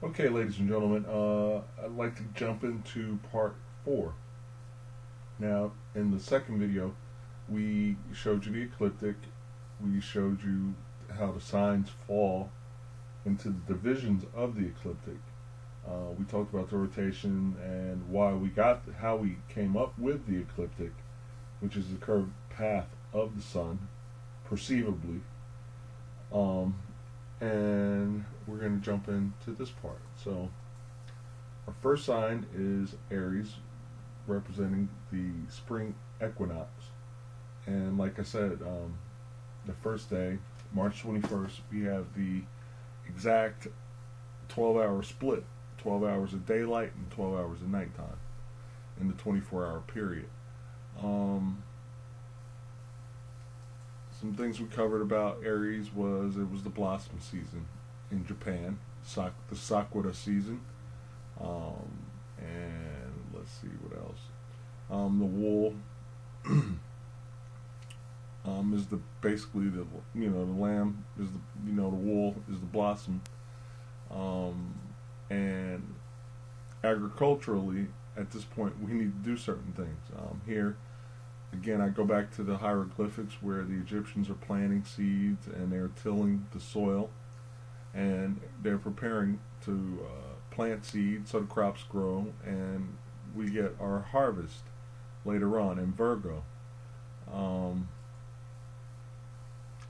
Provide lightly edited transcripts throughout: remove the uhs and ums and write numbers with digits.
Okay, ladies and gentlemen, I'd like to jump into part 4. Now, in the second video, we showed you the ecliptic. We showed you how the signs fall into the divisions of the ecliptic. We talked about the rotation and how we came up with the ecliptic, which is the curved path of the sun, perceivably. Um, and we're going to jump into this part. So, our first sign is Aries, representing the spring equinox. And like I said, the first day, March 21st, we have the exact 12-hour split, 12 hours of daylight and 12 hours of nighttime in the 24-hour period. Some things we covered about Aries was it was the blossom season in Japan, the Sakura season, and let's see what else. The wool is basically the lamb is the wool is the blossom, and agriculturally at this point we need to do certain things. Here again, I go back to the hieroglyphics where the Egyptians are planting seeds and they're tilling the soil and they're preparing to plant seeds so the crops grow and we get our harvest later on in Virgo.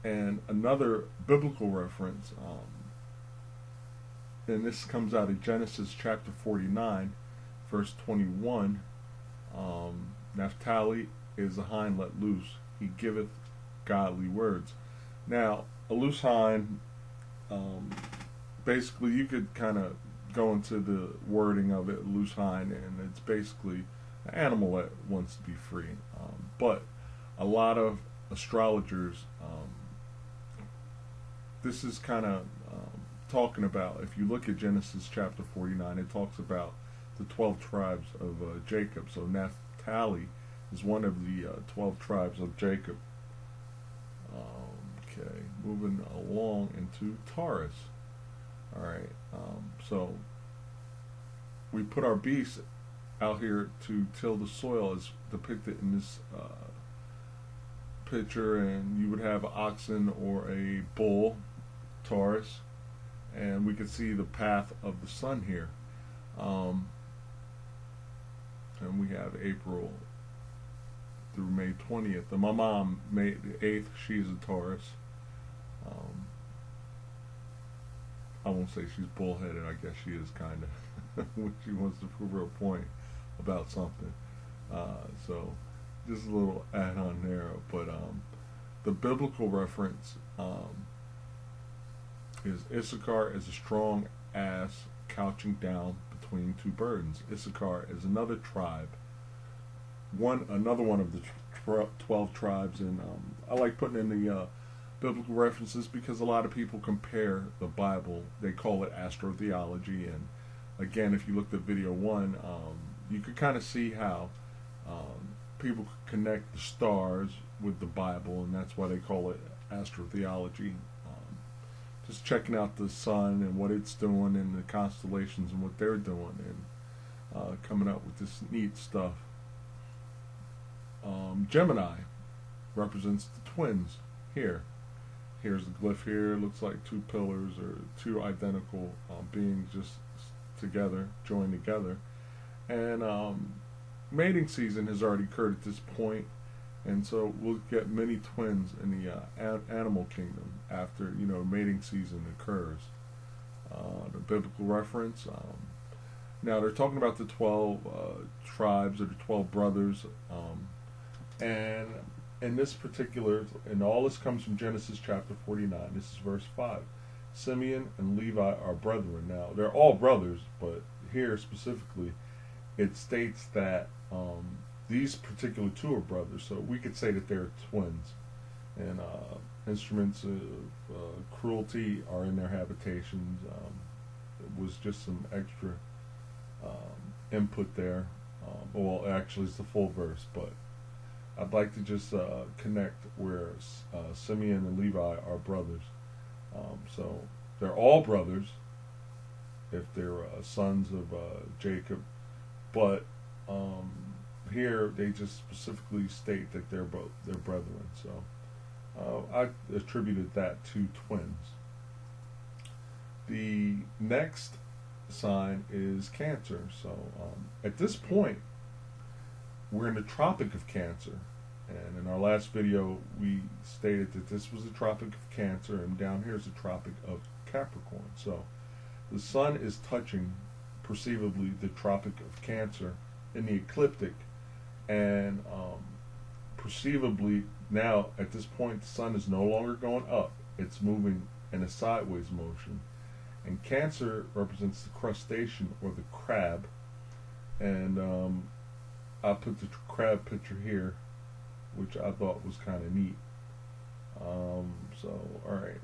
And another biblical reference, and this comes out of Genesis chapter 49, verse 21. Naphtali is a hind let loose. He giveth godly words. Now, a loose hind, basically, you could kind of go into the wording of it, loose hind, and it's basically an animal that wants to be free. But a lot of astrologers, this is kind of talking about, if you look at Genesis chapter 49, it talks about the 12 tribes of Jacob. So Naphtali is one of the 12 tribes of Jacob. Okay, moving along into Taurus. Alright, so we put our beasts out here to till the soil as depicted in this picture, and you would have an oxen or a bull, Taurus, and we can see the path of the sun here. And we have April through May 20th. And my mom, May the 8th, she's a Taurus. I won't say she's bullheaded. I guess she is kind of when she wants to prove her point about something. So just a little add-on there. But the biblical reference is Issachar is a strong ass couching down between two burdens. Issachar is another tribe, another one of the 12 tribes, and I like putting in the biblical references because a lot of people compare the Bible. They call it astrotheology, and again, if you looked at video 1, you could kind of see how people could connect the stars with the Bible, and that's why they call it astrotheology. Just checking out the sun and what it's doing and the constellations and what they're doing, and coming up with this neat stuff. Gemini represents the twins here. Here's the glyph here. It looks like two pillars or two identical beings just together, joined together. And mating season has already occurred at this point, and so we'll get many twins in the animal kingdom after mating season occurs. The biblical reference. Now they're talking about the 12 tribes or the 12 brothers, and in this particular, and all this comes from Genesis chapter 49. This is verse 5. Simeon and Levi are brethren. Now they're all brothers, but here specifically, it states that these particular two are brothers, so we could say that they're twins. And instruments of cruelty are in their habitations. It was just some extra input there. Well, actually, it's the full verse, but I'd like to just connect where Simeon and Levi are brothers. So they're all brothers, if they're sons of Jacob, but here they just specifically state that they're both their brethren. So I attributed that to twins. The next sign is Cancer. So at this point, we're in the Tropic of Cancer. And in our last video, we stated that this was the Tropic of Cancer, and down here is the Tropic of Capricorn. So the sun is touching, perceivably, the Tropic of Cancer in the ecliptic, and perceivably now, at this point, the sun is no longer going up. It's moving in a sideways motion. And Cancer represents the crustacean, or the crab. And I'll put the crab picture here, which I thought was kind of neat. So, alright.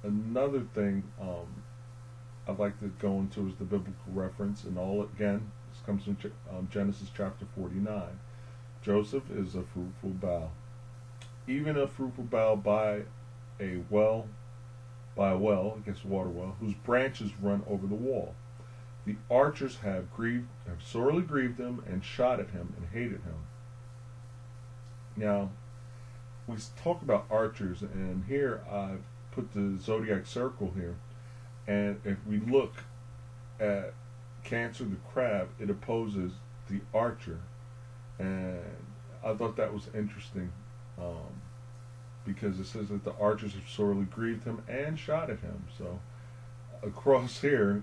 Another thing I'd like to go into is the biblical reference. And all, again, this comes from Genesis chapter 49. Joseph is a fruitful bough. Even a fruitful bough by a well, I guess water well, whose branches run over the wall. The archers have sorely grieved him, and shot at him, and hated him. Now, we talk about archers, and here I've put the zodiac circle here, and if we look at Cancer, the crab, it opposes the archer, and I thought that was interesting, because it says that the archers have sorely grieved him and shot at him. So across here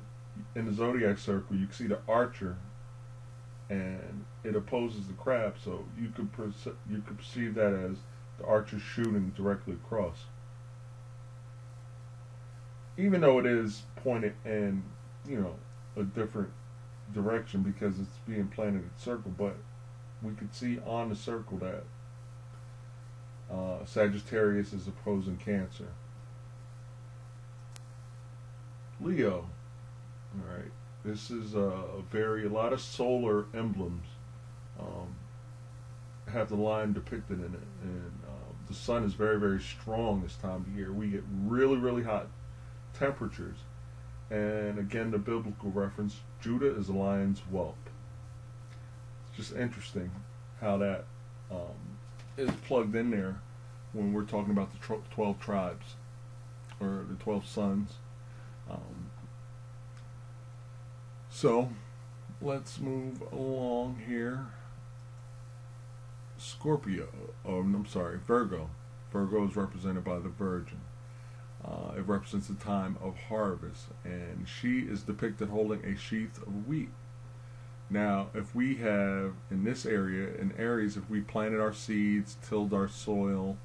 in the zodiac circle, you can see the archer, and it opposes the crab. So you could perceive that as the archer shooting directly across, even though it is pointed in, a different direction because it's being planted in a circle. But we could see on the circle that Sagittarius is opposing Cancer. Leo. Alright. This is a lot of solar emblems have the line depicted in it. And the sun is very, very strong this time of year. We get really, really hot temperatures. And again, the biblical reference, Judah is a lion's whelp. It's just interesting how that is plugged in there when we're talking about the 12 tribes, or the 12 sons. So let's move along here. Virgo. Virgo is represented by the Virgin. It represents the time of harvest, and she is depicted holding a sheath of wheat. Now, if we have, in this area, in Aries, if we planted our seeds, tilled our soil,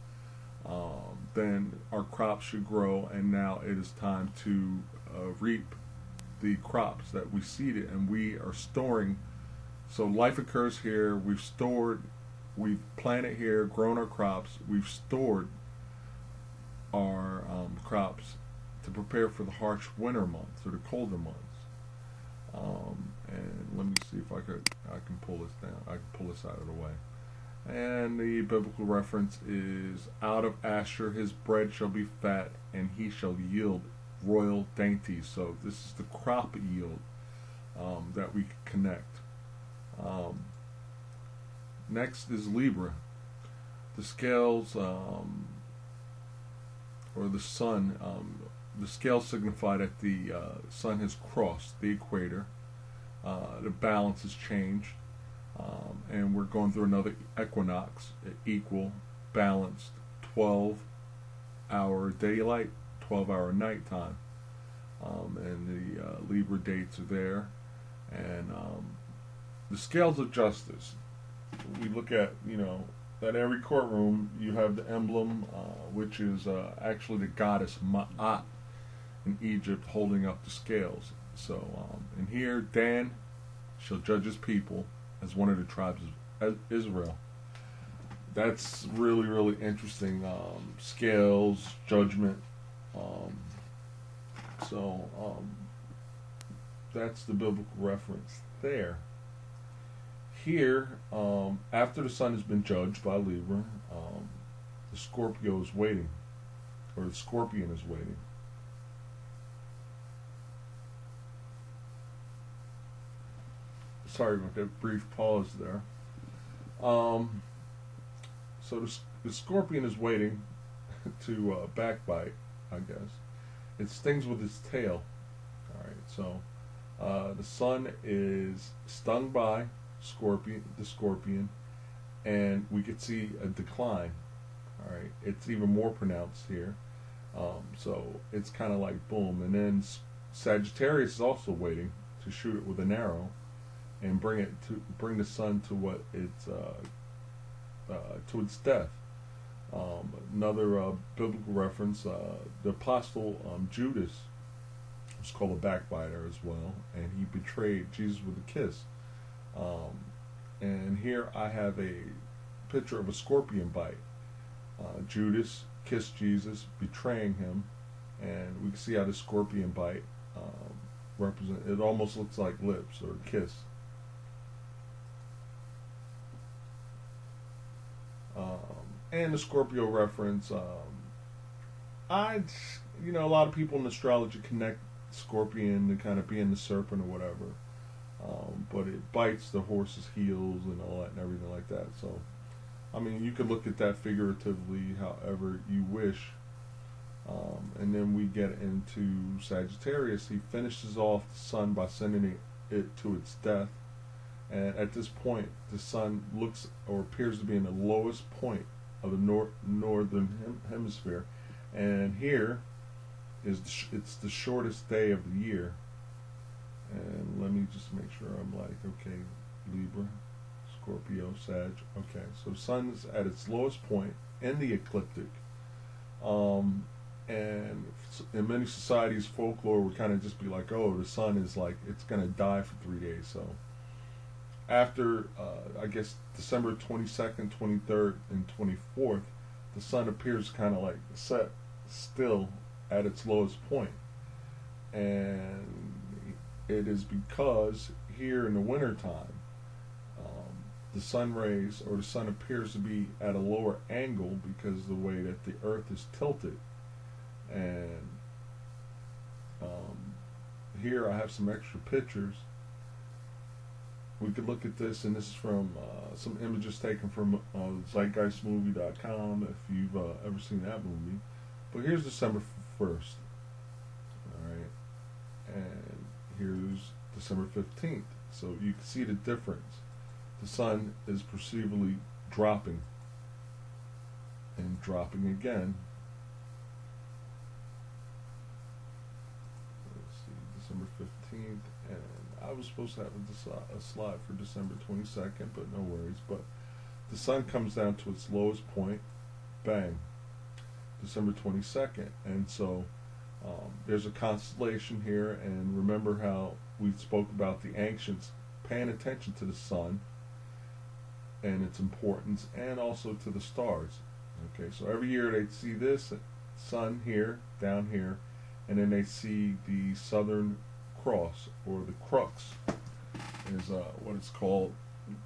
then our crops should grow, and now it is time to reap the crops that we seeded, and we are storing. So life occurs here. We've planted here, grown our crops, we've stored our crops to prepare for the harsh winter months, or the colder months. And let me see if I can pull this down. I can pull this out of the way. And the biblical reference is, out of Asher his bread shall be fat, and he shall yield royal dainties. So this is the crop yield that we connect. Next is Libra. The scales, or the sun, the scales signify that the sun has crossed the equator. The balance has changed, and we're going through another equinox, equal, balanced, 12-hour daylight, 12-hour nighttime, and the Libra dates are there. And the scales of justice, we look at, that every courtroom you have the emblem, which is actually the goddess Ma'at in Egypt holding up the scales. So in here, Dan shall judge his people as one of the tribes of Israel. That's really, really interesting. Scales, judgment. That's the biblical reference there. Here, after the sun has been judged by Libra, the Scorpio is waiting, or the Scorpion is waiting. Sorry about that brief pause there. Um, so the scorpion is waiting to backbite, I guess. It stings with its tail. All right, so the sun is stung by the scorpion, and we could see a decline. All right, it's even more pronounced here. So it's kind of like boom, and then Sagittarius is also waiting to shoot it with an arrow and bring the sun to what it's to its death. Another biblical reference: the apostle Judas was called a backbiter as well, and he betrayed Jesus with a kiss. And here I have a picture of a scorpion bite. Judas kissed Jesus, betraying him, and we can see how the scorpion bite represent. It almost looks like lips or a kiss. And the Scorpio reference. A lot of people in astrology connect scorpion to kind of being the serpent or whatever. But it bites the horse's heels and all that and everything like that. So, I mean, you could look at that figuratively however you wish. And then we get into Sagittarius. He finishes off the sun by sending it to its death. And at this point, the sun looks or appears to be in the lowest point of the northern hemisphere. And here is it's the shortest day of the year. And let me just make sure I'm like, okay, Libra, Scorpio, Sag. Okay, so sun's at its lowest point in the ecliptic. And in many societies, folklore would kind of just be like, oh, the sun is like, it's going to die for 3 days. So after, I guess, December 22nd, 23rd, and 24th, the sun appears kind of like set still at its lowest point. And it is because here in the wintertime, the sun rays or the sun appears to be at a lower angle because of the way that the earth is tilted. And here I have some extra pictures. We could look at this, and this is from some images taken from zeitgeistmovie.com if you've ever seen that movie. But here's December 1st. Alright. And here's December 15th. So you can see the difference. The sun is perceivably dropping and dropping again. Let's see, December 15th, and I was supposed to have a slide for December 22nd, but no worries. But the sun comes down to its lowest point, bang, December 22nd. And so there's a constellation here, and remember how we spoke about the ancients paying attention to the sun and its importance, and also to the stars. Okay, so every year they'd see this sun here, down here, and then they see the Southern Cross, or the crux is what it's called.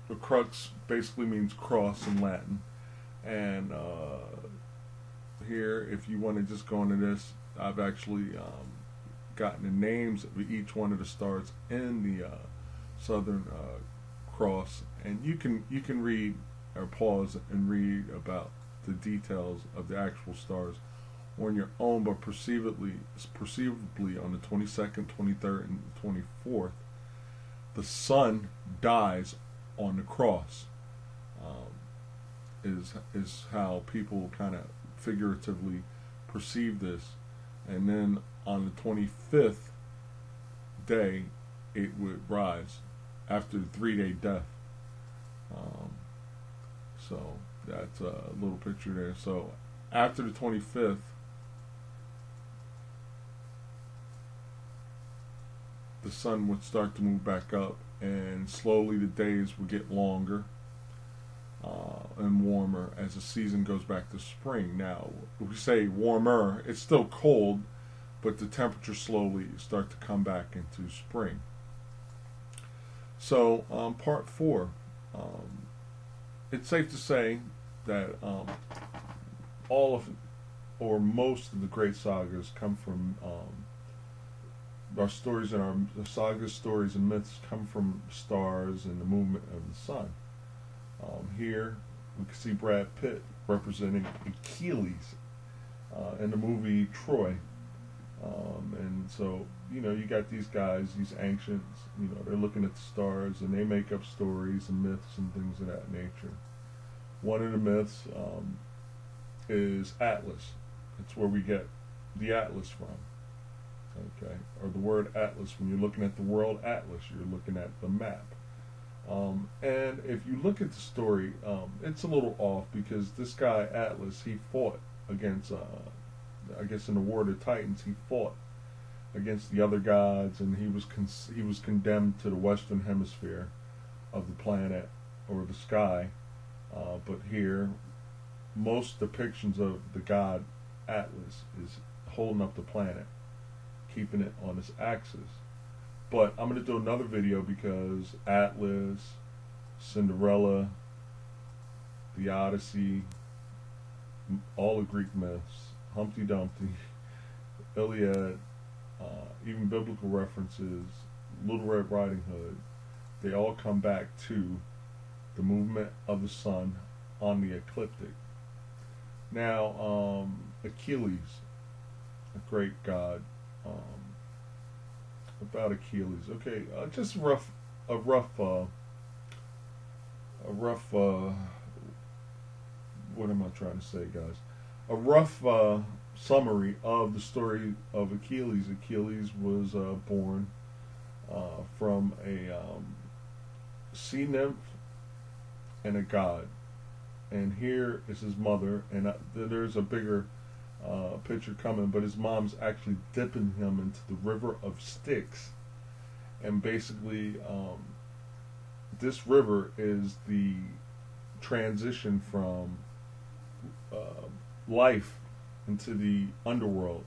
The crux basically means cross in Latin. And here, if you want to just go into this, I've actually gotten the names of each one of the stars in the Southern Cross, and you can read or pause and read about the details of the actual stars on your own. But perceivably on the 22nd, 23rd, and 24th, the sun dies on the cross. Is how people kind of figuratively perceive this. And then on the 25th day, it would rise after the 3-day death. So that's a little picture there. So after the 25th, the sun would start to move back up, and slowly the days would get longer and warmer as the season goes back to spring. Now, if we say warmer, it's still cold, but the temperature slowly start to come back into spring. So, part 4. It's safe to say that all of, or most of the great sagas come from our stories and our sagas, stories, and myths come from stars and the movement of the sun. Here we can see Brad Pitt representing Achilles in the movie Troy. And so, you know, you got these guys, these ancients, you know, they're looking at the stars and they make up stories and myths and things of that nature. One of the myths is Atlas. It's where we get the atlas from. Okay, or the word atlas. When you're looking at the world atlas, you're looking at the map. And if you look at the story, it's a little off because this guy Atlas, he fought against, I guess in the War of the Titans, he fought against the other gods, and he was condemned to the western hemisphere of the planet or the sky. But here, most depictions of the god Atlas is holding up the planet, keeping it on its axis. But I'm going to do another video because Atlas, Cinderella, the Odyssey, all the Greek myths, Humpty Dumpty, Iliad, even biblical references, Little Red Riding Hood, they all come back to the movement of the sun on the ecliptic. Now, Achilles, a great god. About Achilles, okay, just a rough, what am I trying to say, guys? A rough summary of the story of Achilles. Achilles was born from a sea nymph and a god, and here is his mother, and there's a bigger picture coming, but his mom's actually dipping him into the river of Styx, and basically this river is the transition from life into the underworld,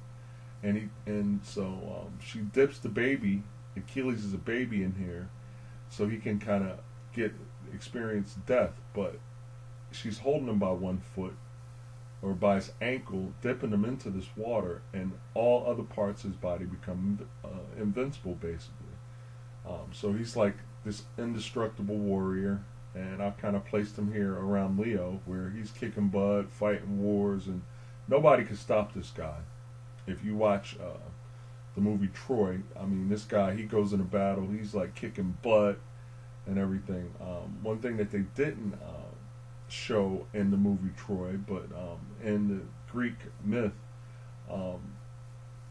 and so she dips the baby. Achilles is a baby in here, so he can kind of experience death, but she's holding him by one foot or by his ankle, dipping him into this water, and all other parts of his body become invincible, basically. So he's like this indestructible warrior, and I've kind of placed him here around Leo, where he's kicking butt, fighting wars, and nobody can stop this guy. If you watch the movie Troy, I mean, this guy, he goes into battle, he's like kicking butt and everything. One thing that they didn't show in the movie Troy, but in the Greek myth,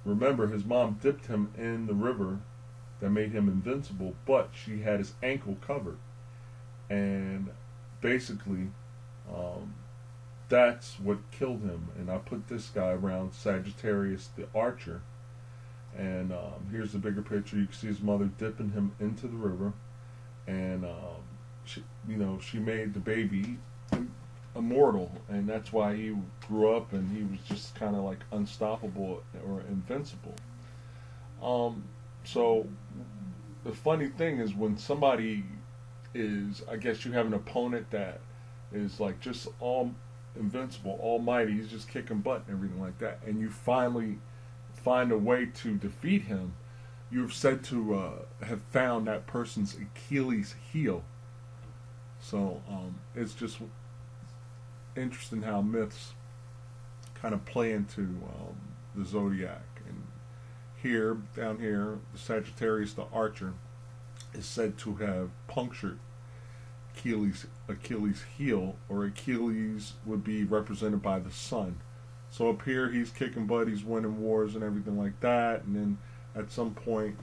remember his mom dipped him in the river that made him invincible, but she had his ankle covered, and basically that's what killed him. And I put this guy around Sagittarius the Archer, and here's the bigger picture. You can see his mother dipping him into the river, and she made the baby immortal, and that's why he grew up and he was just kind of like unstoppable or invincible. So the funny thing is, when somebody is, I guess you have an opponent that is like just all invincible, almighty, he's just kicking butt and everything like that, and you finally find a way to defeat him, you're said to have found that person's Achilles heel. So it's just interesting how myths kind of play into the zodiac. And here, down here, the Sagittarius the Archer is said to have punctured Achilles' heel, or Achilles would be represented by the sun. So up here he's kicking butt, he's winning wars and everything like that, and then at some point,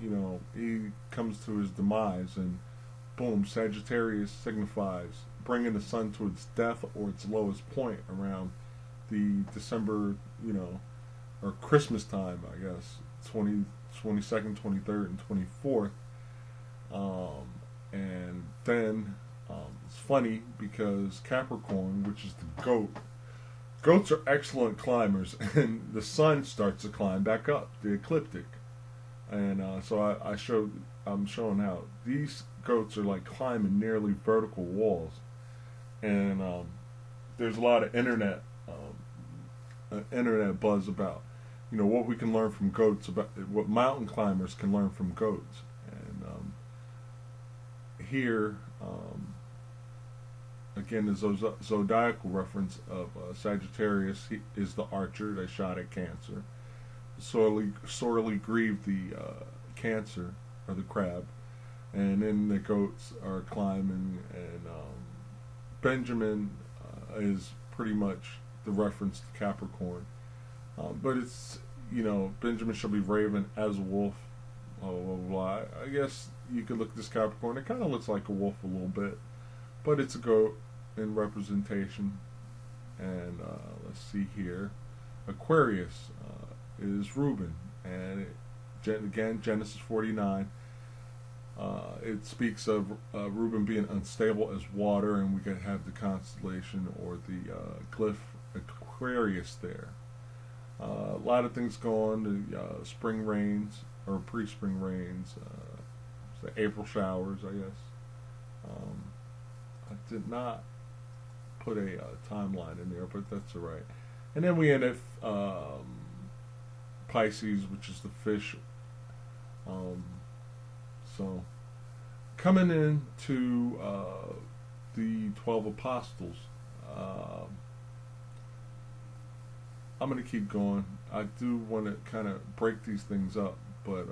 he comes to his demise, and boom, Sagittarius signifies bringing the sun to its death or its lowest point around the December, or Christmas time, I guess, 22nd, 23rd, and 24th. And then it's funny because Capricorn, which is the goats are excellent climbers, and the sun starts to climb back up the ecliptic. And so I'm showing how these goats are like climbing nearly vertical walls. And there's a lot of internet buzz about, you know, what we can learn from goats, about what mountain climbers can learn from goats. And here, again, the zodiacal reference of Sagittarius is the archer that shot at Cancer. Sorely grieved the Cancer, or the crab. And then the goats are climbing, and Benjamin is pretty much the reference to Capricorn. But it's, you know, Benjamin shall be raven as a wolf. Blah, blah, blah. I guess you could look at this Capricorn. It kind of looks like a wolf a little bit, but it's a goat in representation. And let's see here. Aquarius is Reuben, and again, Genesis 49. It speaks of Reuben being unstable as water, and we could have the constellation or the glyph Aquarius there. A lot of things go on. The spring rains, or pre-spring rains, the April showers, I guess. I did not put a timeline in there, but that's alright. And then we end at Pisces, which is the fish. So, coming into the 12 Apostles, I'm going to keep going. I do want to kind of break these things up, but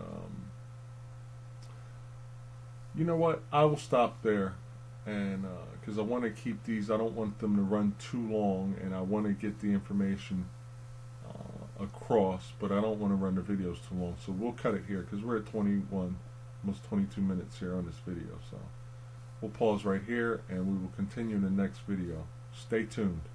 you know what? I will stop there, and because I want to keep these, I don't want them to run too long, and I want to get the information across, but I don't want to run the videos too long. So we'll cut it here because we're at 21, almost 22 minutes here on this video. So we'll pause right here, and we will continue in the next video. Stay tuned.